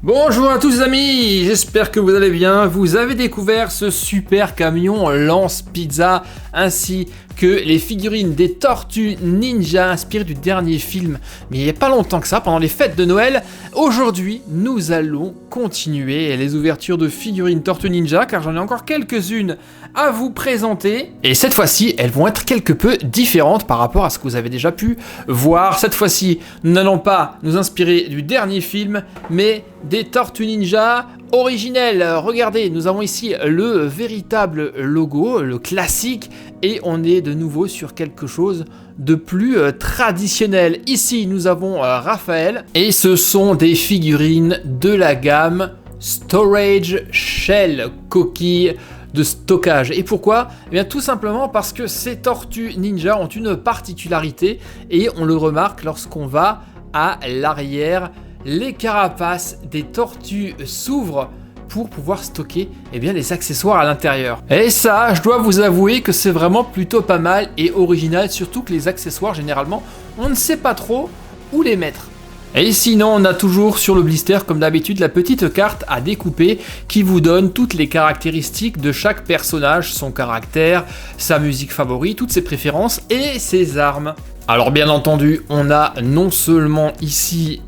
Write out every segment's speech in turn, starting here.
Bonjour à tous les amis, j'espère que vous allez bien. Vous avez découvert ce super camion Lance Pizza ainsi que les figurines des Tortues Ninja inspirées du dernier film, mais il n'y a pas longtemps que ça, pendant les fêtes de Noël. Aujourd'hui, nous allons continuer les ouvertures de figurines Tortues Ninja car j'en ai encore quelques-unes à vous présenter. Et cette fois-ci, elles vont être quelque peu différentes par rapport à ce que vous avez déjà pu voir. Cette fois-ci, nous n'allons pas nous inspirer du dernier film, mais des Tortues Ninja originelles. Regardez, nous avons ici le véritable logo, le classique, et on est de nouveau sur quelque chose de plus traditionnel. Ici, nous avons Raphaël, et ce sont des figurines de la gamme Storage Shell, coquille de stockage. Et pourquoi ? Eh bien tout simplement parce que ces Tortues Ninja ont une particularité, et on le remarque lorsqu'on va à l'arrière. Les carapaces des tortues s'ouvrent pour pouvoir stocker les accessoires à l'intérieur. Et ça, je dois vous avouer que c'est vraiment plutôt pas mal et original, surtout que les accessoires, généralement, on ne sait pas trop où les mettre. Et sinon, on a toujours sur le blister, comme d'habitude, la petite carte à découper qui vous donne toutes les caractéristiques de chaque personnage, son caractère, sa musique favorite, toutes ses préférences et ses armes. Alors bien entendu, on a non seulement ici,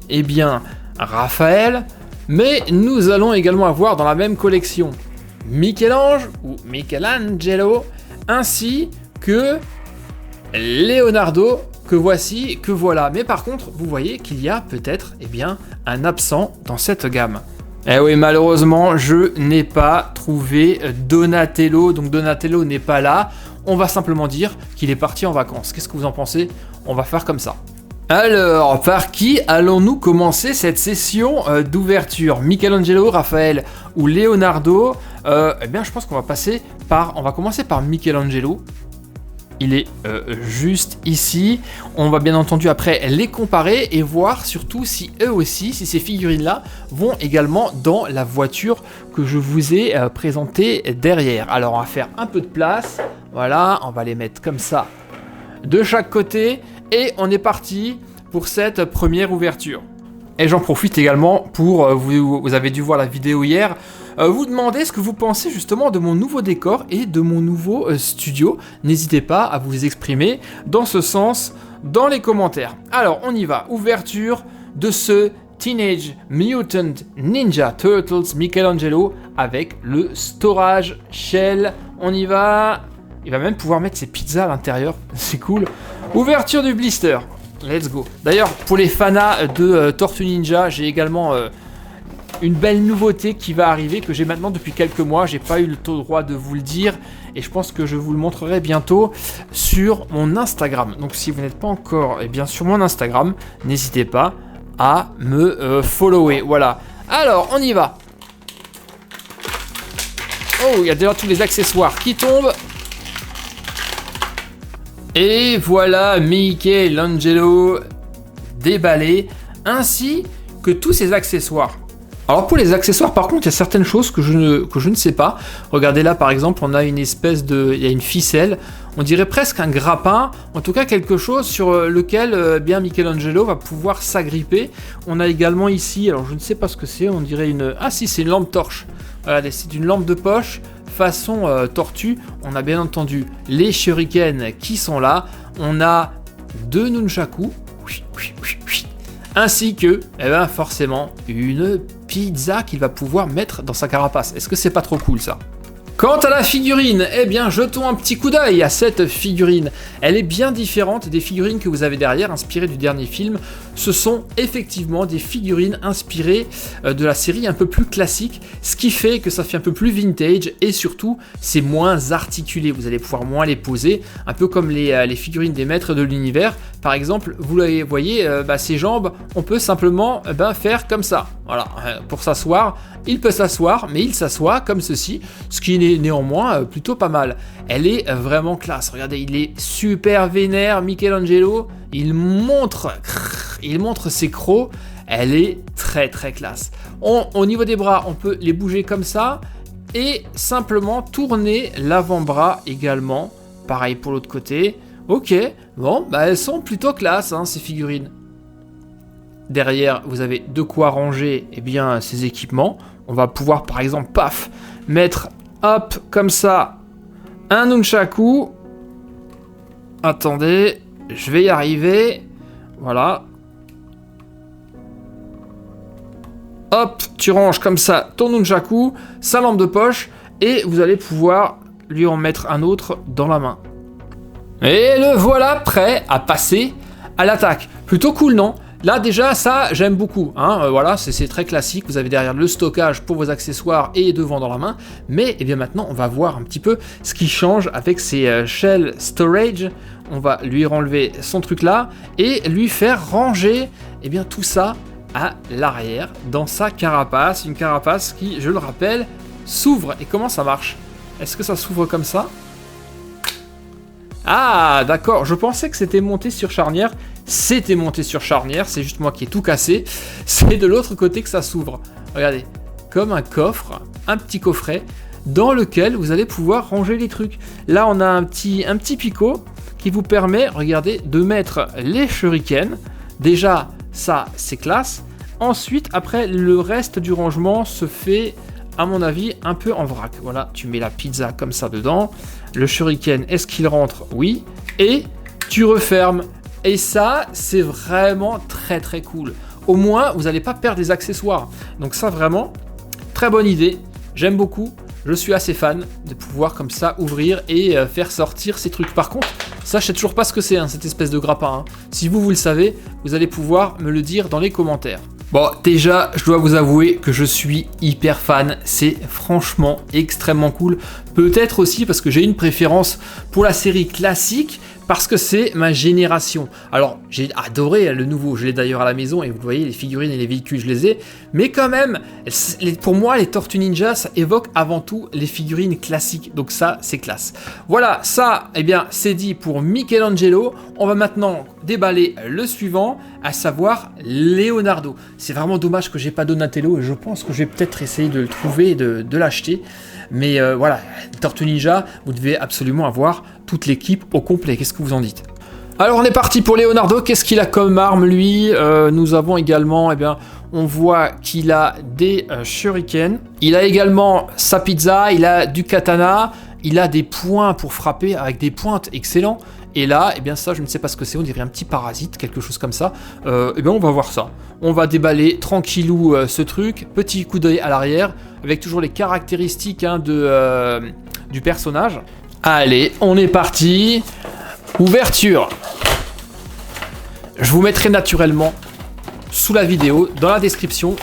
Raphaël, mais nous allons également avoir dans la même collection Michel-Ange ou Michelangelo, ainsi que Leonardo, que voici, que voilà. Mais par contre, vous voyez qu'il y a peut-être un absent dans cette gamme. Eh oui, malheureusement, je n'ai pas trouvé Donatello, donc Donatello n'est pas là. On va simplement dire qu'il est parti en vacances. Qu'est-ce que vous en pensez ? On va faire comme ça. Alors, par qui allons-nous commencer cette session d'ouverture ? Michelangelo, Raphaël ou Leonardo ? Je pense qu'on va commencer par Michelangelo. Il est juste ici. On va bien entendu après les comparer et voir surtout si eux aussi, si ces figurines-là vont également dans la voiture que je vous ai présentée derrière. Alors on va faire un peu de place. Voilà, on va les mettre comme ça de chaque côté. Et on est parti pour cette première ouverture. Et j'en profite également pour, vous avez dû voir la vidéo hier, vous demander ce que vous pensez justement de mon nouveau décor et de mon nouveau studio. N'hésitez pas à vous exprimer dans ce sens dans les commentaires. Alors on y va, ouverture de ce Teenage Mutant Ninja Turtles Michelangelo avec le Storage Shell. On y va, il va même pouvoir mettre ses pizzas à l'intérieur, c'est cool. Ouverture du blister. Let's go. D'ailleurs, pour les fanas de Tortues Ninja, j'ai également une belle nouveauté qui va arriver, que j'ai maintenant depuis quelques mois. J'ai pas eu le droit de vous le dire, et je pense que je vous le montrerai bientôt sur mon Instagram. Donc si vous n'êtes pas encore sur mon Instagram, n'hésitez pas à me follower. Voilà. Alors, on y va. Oh, il y a déjà tous les accessoires qui tombent. Et voilà Michelangelo déballé, ainsi que tous ses accessoires. Alors pour les accessoires, par contre, il y a certaines choses que je ne sais pas. Regardez là, par exemple, on a il y a une ficelle, on dirait presque un grappin, en tout cas quelque chose sur lequel Michelangelo va pouvoir s'agripper. On a également ici, alors je ne sais pas ce que c'est, on dirait c'est une lampe torche. Regardez, c'est une lampe de poche façon tortue. On a bien entendu les shurikens qui sont là. On a deux nunchaku, ainsi que forcément une pizza qu'il va pouvoir mettre dans sa carapace. Est-ce que c'est pas trop cool ça ? Quant à la figurine, jetons un petit coup d'œil à cette figurine. Elle est bien différente des figurines que vous avez derrière, inspirées du dernier film. Ce sont effectivement des figurines inspirées de la série un peu plus classique, ce qui fait que ça fait un peu plus vintage et surtout, c'est moins articulé. Vous allez pouvoir moins les poser, un peu comme les figurines des maîtres de l'univers. Par exemple, vous voyez, ses jambes, on peut simplement faire comme ça. Voilà, pour s'asseoir, il peut s'asseoir, mais il s'assoit comme ceci, ce qui est néanmoins plutôt pas mal. Elle est vraiment classe. Regardez, il est super vénère, Michelangelo. Il montre ses crocs. Elle est très très classe. Au niveau des bras, on peut les bouger comme ça et simplement tourner l'avant-bras également. Pareil pour l'autre côté. Ok, bon, elles sont plutôt classe, ces figurines. Derrière, vous avez de quoi ranger eh bien, ces équipements. On va pouvoir, par exemple, paf, mettre, hop, comme ça, un nunchaku. Attendez, je vais y arriver. Voilà. Hop, tu ranges comme ça ton nunchaku, sa lampe de poche, et vous allez pouvoir lui en mettre un autre dans la main. Et le voilà prêt à passer à l'attaque. Plutôt cool, non? Là déjà ça j'aime beaucoup, hein, voilà c'est très classique, vous avez derrière le stockage pour vos accessoires et devant dans la main, mais eh bien maintenant on va voir un petit peu ce qui change avec ces shell storage. On va lui enlever son truc là et lui faire ranger eh bien, tout ça à l'arrière dans sa carapace, une carapace qui, je le rappelle, s'ouvre. Et comment ça marche? Est-ce que ça s'ouvre comme ça? Ah, d'accord, je pensais que c'était monté sur charnière. C'était monté sur charnière, c'est juste moi qui ai tout cassé. C'est de l'autre côté que ça s'ouvre. Regardez, comme un coffre, un petit coffret, dans lequel vous allez pouvoir ranger les trucs. Là, on a un petit picot qui vous permet, regardez, de mettre les shurikens. Déjà, ça, c'est classe. Ensuite, après, le reste du rangement se fait, à mon avis, un peu en vrac. Voilà, tu mets la pizza comme ça dedans. Le shuriken, est-ce qu'il rentre? Oui. Et tu refermes. Et ça, c'est vraiment très très cool. Au moins, vous n'allez pas perdre des accessoires. Donc ça, vraiment, très bonne idée. J'aime beaucoup. Je suis assez fan de pouvoir comme ça ouvrir et faire sortir ces trucs. Par contre, ça, je sais toujours pas ce que c'est, hein, cette espèce de grappin. Hein. Si vous le savez, vous allez pouvoir me le dire dans les commentaires. Bon, déjà, je dois vous avouer que je suis hyper fan. C'est franchement extrêmement cool. Peut-être aussi parce que j'ai une préférence pour la série classique, parce que c'est ma génération. Alors, j'ai adoré le nouveau. Je l'ai d'ailleurs à la maison et vous voyez, les figurines et les véhicules, je les ai. Mais quand même, pour moi, les Tortues Ninja, ça évoque avant tout les figurines classiques. Donc ça, c'est classe. Voilà, ça, eh bien, c'est dit pour Michelangelo. On va maintenant déballer le suivant, à savoir Leonardo. C'est vraiment dommage que j'ai pas Donatello et je pense que je vais peut-être essayer de le trouver et de l'acheter. Mais voilà, Tortue Ninja, vous devez absolument avoir toute l'équipe au complet. Qu'est-ce que vous en dites? Alors on est parti pour Leonardo. Qu'est-ce qu'il a comme arme lui? Nous avons également, eh bien, on voit qu'il a des shurikens. Il a également sa pizza, il a du katana, il a des poings pour frapper avec des pointes, excellent. Et là, eh bien ça, je ne sais pas ce que c'est, on dirait un petit parasite, quelque chose comme ça. Eh bien on va voir ça. On va déballer tranquillou ce truc, petit coup d'œil à l'arrière, avec toujours les caractéristiques hein, du personnage. Allez, on est parti. Ouverture. Je vous mettrai naturellement sous la vidéo, dans la description,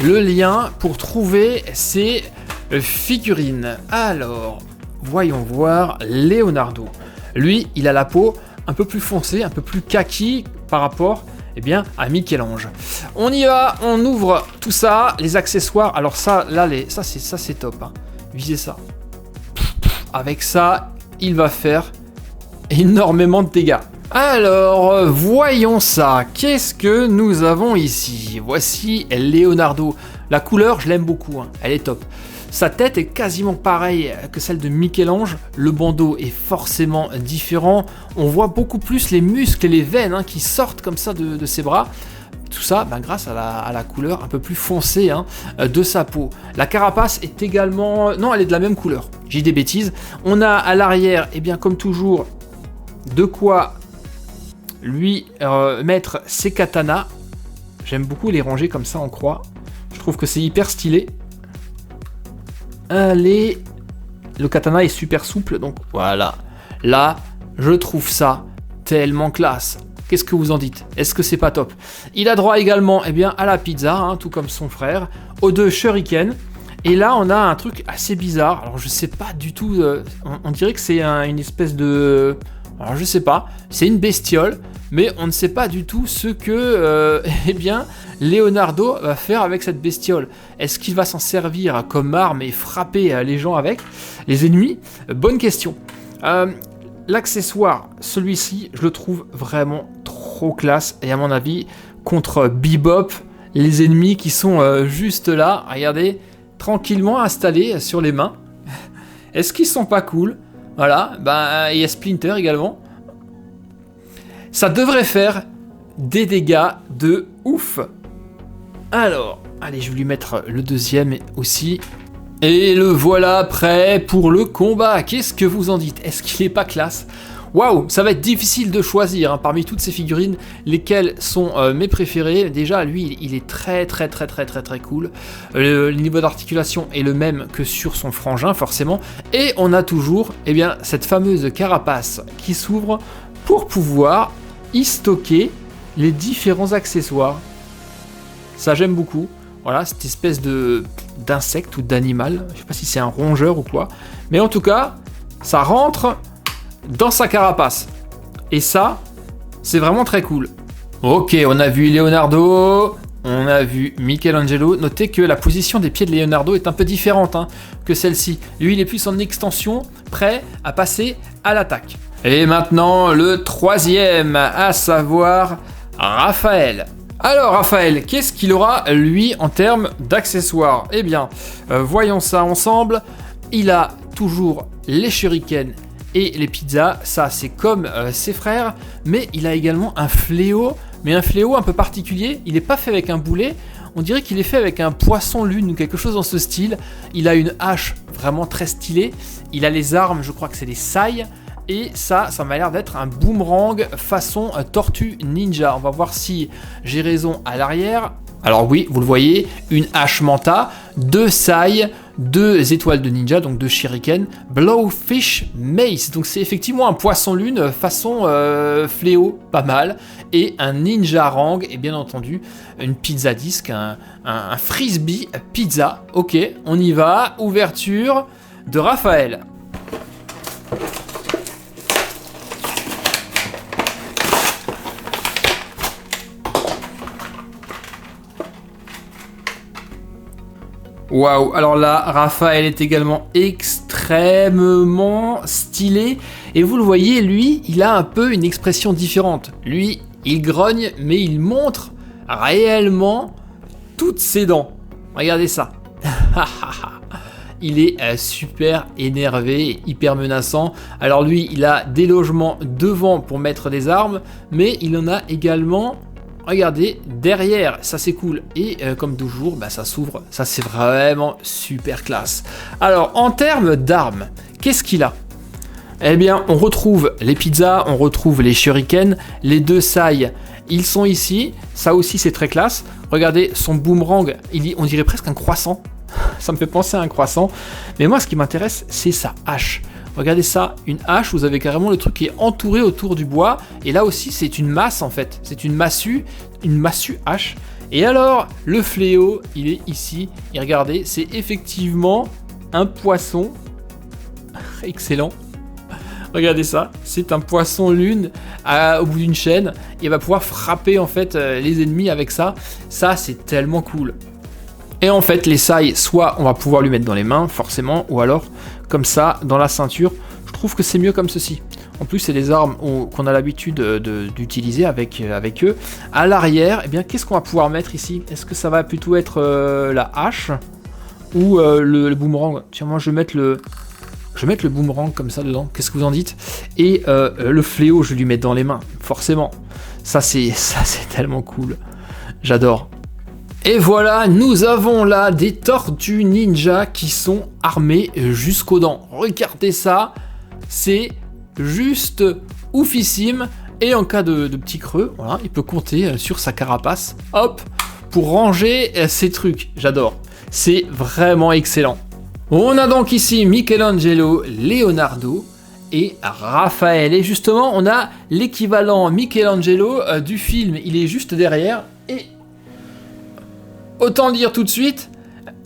le lien pour trouver ces figurines. Alors, voyons voir Leonardo. Lui, il a la peau un peu plus foncée, un peu plus kaki par rapport eh bien, à Michel-Ange. On y va, on ouvre tout ça, les accessoires. Alors ça, là, ça c'est top. Hein. Visez ça. Avec ça, il va faire énormément de dégâts. Alors, voyons ça. Qu'est-ce que nous avons ici? Voici Leonardo. La couleur, je l'aime beaucoup. Hein. Elle est top. Sa tête est quasiment pareille que celle de Michel-Ange. Le bandeau est forcément différent. On voit beaucoup plus les muscles et les veines hein, qui sortent comme ça de ses bras. Tout ça grâce à la couleur un peu plus foncée hein, de sa peau. La carapace est également... Non, elle est de la même couleur. J'ai des bêtises. On a à l'arrière, eh bien comme toujours, de quoi lui mettre ses katanas. J'aime beaucoup les ranger comme ça en croix. Je trouve que c'est hyper stylé. Allez, le katana est super souple, donc voilà. Là, je trouve ça tellement classe. Qu'est-ce que vous en dites? Est-ce que c'est pas top? Il a droit également eh bien, à la pizza, hein, tout comme son frère, aux deux shurikens. Et là, on a un truc assez bizarre. Alors, je sais pas du tout. On dirait que c'est une espèce de... Alors, je sais pas. C'est une bestiole, mais on ne sait pas du tout ce que eh bien, Leonardo va faire avec cette bestiole. Est-ce qu'il va s'en servir comme arme et frapper les gens avec, les ennemis? Bonne question. L'accessoire, celui-ci, je le trouve vraiment trop classe. Et à mon avis, contre Bebop, les ennemis qui sont juste là, regardez, tranquillement installés sur les mains. Est-ce qu'ils sont pas cool? Voilà, il y a Splinter également. Ça devrait faire des dégâts de ouf. Alors, allez, je vais lui mettre le deuxième aussi. Et le voilà prêt pour le combat. Qu'est-ce que vous en dites? Est-ce qu'il est pas classe? Waouh, ça va être difficile de choisir hein, parmi toutes ces figurines lesquelles sont mes préférées. Déjà, lui, il est très cool. Le niveau d'articulation est le même que sur son frangin, forcément. Et on a toujours, eh bien, cette fameuse carapace qui s'ouvre pour pouvoir y stocker les différents accessoires. Ça, j'aime beaucoup. Voilà, cette espèce d'insecte ou d'animal. Je sais pas si c'est un rongeur ou quoi. Mais en tout cas, ça rentre dans sa carapace. Et ça, c'est vraiment très cool. Ok, on a vu Leonardo, on a vu Michelangelo. Notez que la position des pieds de Leonardo est un peu différente hein, que celle-ci. Lui, il est plus en extension, prêt à passer à l'attaque. Et maintenant, le troisième, à savoir Raphaël. Alors Raphaël, qu'est-ce qu'il aura lui en termes d'accessoires? Eh bien, voyons ça ensemble. Il a toujours les shurikens et les pizzas, ça c'est comme ses frères, mais il a également un fléau, mais un fléau un peu particulier. Il n'est pas fait avec un boulet, on dirait qu'il est fait avec un poisson lune ou quelque chose dans ce style. Il a une hache vraiment très stylée, il a les armes, je crois que c'est des sailles. Et ça m'a l'air d'être un boomerang façon tortue ninja. On va voir si j'ai raison à l'arrière. Alors oui, vous le voyez, une hache manta, 2 sailles, 2 étoiles de ninja, donc 2 shuriken, blowfish mace. Donc c'est effectivement un poisson lune façon fléau, pas mal. Et un ninja rang, et bien entendu, une pizza disque, un frisbee pizza. Ok, on y va, ouverture de Raphaël. Waouh, alors là, Raphaël est également extrêmement stylé. Et vous le voyez, lui, il a un peu une expression différente. Lui, il grogne, mais il montre réellement toutes ses dents. Regardez ça. Il est super énervé, hyper menaçant. Alors lui, il a des logements devant pour mettre des armes, mais il en a également... Regardez, derrière, ça c'est cool. Et comme toujours, bah, ça s'ouvre. Ça c'est vraiment super classe. Alors, en termes d'armes, qu'est-ce qu'il a? Eh bien, on retrouve les pizzas, on retrouve les shurikens, les 2 sailles, ils sont ici. Ça aussi c'est très classe. Regardez, son boomerang, on dirait presque un croissant. Ça me fait penser à un croissant. Mais moi, ce qui m'intéresse, c'est sa hache. Regardez ça, une hache, vous avez carrément le truc qui est entouré autour du bois. Et là aussi, c'est une masse en fait. C'est une massue hache. Et alors, le fléau, il est ici. Et regardez, c'est effectivement un poisson. Excellent. Regardez ça, c'est un poisson lune au bout d'une chaîne. Et il va pouvoir frapper en fait les ennemis avec ça. Ça, c'est tellement cool. Et en fait, les sailles, soit on va pouvoir lui mettre dans les mains, forcément, ou alors comme ça, dans la ceinture. Je trouve que c'est mieux comme ceci. En plus, c'est des armes qu'on a l'habitude d'utiliser avec eux. À l'arrière, eh bien, qu'est-ce qu'on va pouvoir mettre ici? Est-ce que ça va plutôt être la hache ou le boomerang? Tiens, moi, je vais mettre le boomerang comme ça dedans. Qu'est-ce que vous en dites? Et le fléau, je vais lui mettre dans les mains, forcément. Ça, c'est tellement cool. J'adore. Et voilà, nous avons là des tortues ninja qui sont armées jusqu'aux dents. Regardez ça, c'est juste oufissime. Et en cas de petit creux, voilà, il peut compter sur sa carapace, hop, pour ranger ses trucs. J'adore, c'est vraiment excellent. On a donc ici Michelangelo, Leonardo et Raphaël. Et justement, on a l'équivalent Michelangelo du film, il est juste derrière. Et autant dire tout de suite,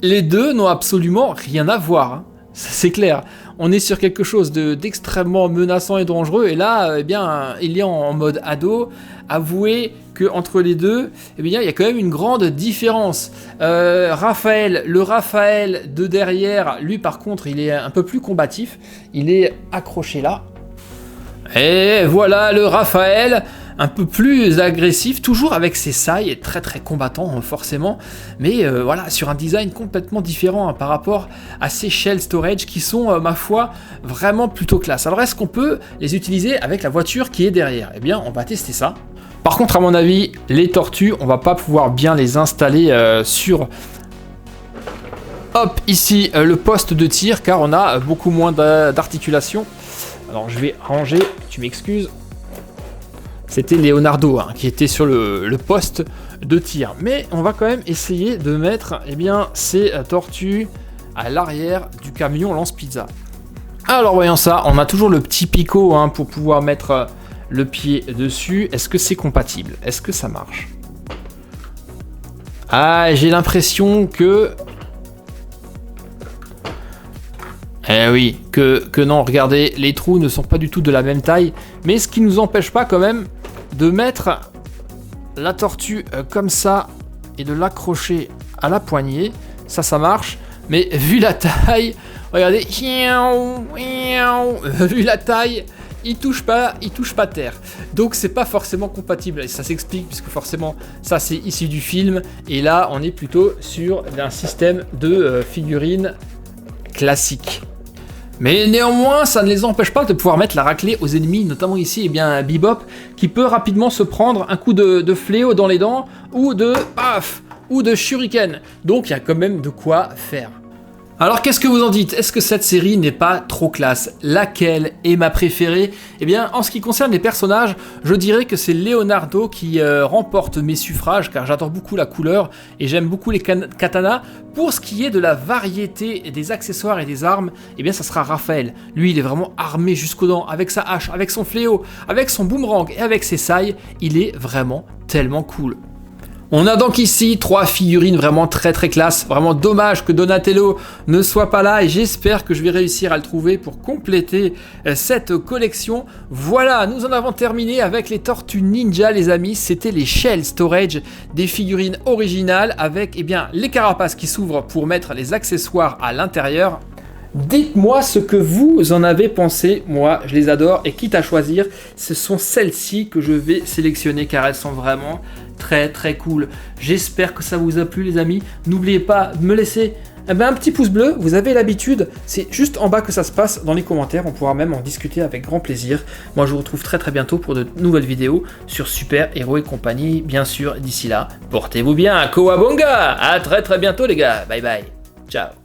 les deux n'ont absolument rien à voir. Hein. C'est clair. On est sur quelque chose d'extrêmement menaçant et dangereux. Et là, eh bien, il est en mode ado. Avouez qu'entre les deux, eh bien, il y a quand même une grande différence. Raphaël, le Raphaël de derrière, lui par contre, il est un peu plus combatif. Il est accroché là. Et voilà le Raphaël, un peu plus agressif, toujours avec ses sailles, très très combattant forcément, mais voilà, sur un design complètement différent hein, par rapport à ces shell storage qui sont, ma foi, vraiment plutôt classe. Alors est-ce qu'on peut les utiliser avec la voiture qui est derrière? Eh bien, on va tester ça. Par contre, à mon avis, les tortues, on va pas pouvoir bien les installer sur... Hop, ici, le poste de tir, car on a beaucoup moins d'articulation. Alors, je vais ranger, tu m'excuses. C'était Leonardo hein, qui était sur le poste de tir. Mais on va quand même essayer de mettre eh bien, ces tortues à l'arrière du camion lance-pizza. Alors, voyons ça, on a toujours le petit picot hein, pour pouvoir mettre le pied dessus. Est-ce que c'est compatible? Est-ce que ça marche? Ah, j'ai l'impression que... Eh oui, que non, regardez, les trous ne sont pas du tout de la même taille, mais ce qui ne nous empêche pas quand même de mettre la tortue comme ça et de l'accrocher à la poignée. Ça marche, mais vu la taille, regardez, vu la taille, il touche pas terre. Donc c'est pas forcément compatible, et ça s'explique puisque forcément ça c'est issu du film, et là on est plutôt sur un système de figurines classique. Mais néanmoins, ça ne les empêche pas de pouvoir mettre la raclée aux ennemis, notamment ici, eh bien, Bebop, qui peut rapidement se prendre un coup de fléau dans les dents, ou de paf, ou de shuriken. Donc il y a quand même de quoi faire. Alors qu'est-ce que vous en dites? Est-ce que cette série n'est pas trop classe? Laquelle est ma préférée? Eh bien, en ce qui concerne les personnages, je dirais que c'est Leonardo qui remporte mes suffrages, car j'adore beaucoup la couleur et j'aime beaucoup les katanas. Pour ce qui est de la variété des accessoires et des armes, eh bien ça sera Raphaël. Lui, il est vraiment armé jusqu'aux dents, avec sa hache, avec son fléau, avec son boomerang et avec ses sailles. Il est vraiment tellement cool. On a donc ici 3 figurines vraiment très classe, vraiment dommage que Donatello ne soit pas là et j'espère que je vais réussir à le trouver pour compléter cette collection. Voilà, nous en avons terminé avec les Tortues Ninja les amis, c'était les Shell Storage, des figurines originales avec eh bien, les carapaces qui s'ouvrent pour mettre les accessoires à l'intérieur. Dites-moi ce que vous en avez pensé, moi je les adore et quitte à choisir, ce sont celles-ci que je vais sélectionner car elles sont vraiment très cool. J'espère que ça vous a plu les amis, n'oubliez pas de me laisser un petit pouce bleu, vous avez l'habitude, c'est juste en bas que ça se passe dans les commentaires, on pourra même en discuter avec grand plaisir. Moi je vous retrouve très bientôt pour de nouvelles vidéos sur Super Héros et compagnie, bien sûr, d'ici là, portez-vous bien, Kowabonga, à très bientôt les gars, bye bye, ciao.